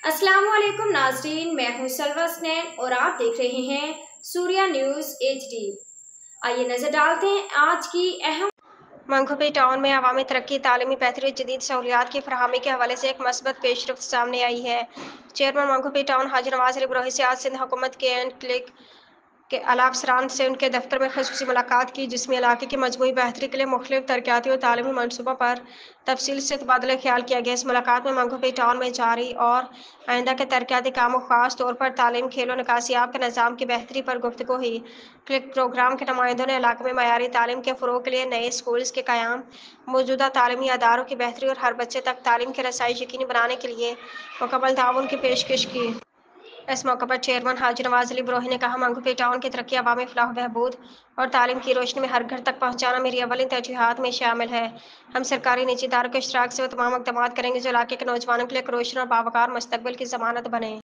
अस्सलाम वालेकुम नाज़रीन, मैं हूं सलवा स्नैन और आप देख रहे हैं सूर्या न्यूज़ HD। आइए नजर डालते हैं आज की अहम। मंगोपी टाउन में अवामी तरक्की, तालीमी बेहतरी, जदीद सहूलियात की फराहमी के हवाले से एक मस्बत पेशरफ्त सामने आई है। चेयरमैन मंगोपी टाउन हाजी नवाज अली बरोही से आज सिंध हुकूमत के एंड क्लिक के आला अफसरान से उनके दफ्तर में खसूसी मुलाकात की, जिसमें इलाके की मजमूई बेहतरी के लिए मुख्तलिफ तरक्याती और तालीमी मनसूबों पर तफसील से तबादला ख्याल किया गया। इस मुलाकात में मंगोपी टाउन में जारी और आइंदा के तरक्याती कामों, खास तौर पर तालीम, खेलों, निकासियाब के निज़ाम की बेहतरी पर गुफ्तगू हुई। क्लिक प्रोग्राम के नुमाइंदों ने इलाके में मयारी तालीम के फ़रोग़ के लिए नए स्कूल्स के क़याम, मौजूदा तालीमी अदारों की बेहतरी और हर बच्चे तक तालीम की रसाई यकीनी बनाने के लिए मुकम्मल ताउन की पेशकश की। इस मौके पर चेयरमैन हाजी नवाज अली बरोही ने कहा, मंगोपी टाउन की तरक्की, अवामी फलाह बहबूद और तालीम की रोशनी में हर घर तक पहुँचाना मेरी अव्वलिन तरजीहात में शामिल है। हम सरकारी निजी इदारों के इश्तराक से वो तमाम इक़दामात करेंगे जो इलाके के नौजवानों के लिए एक रोशन और बावकार मुस्तक़बिल की ज़मानत बने।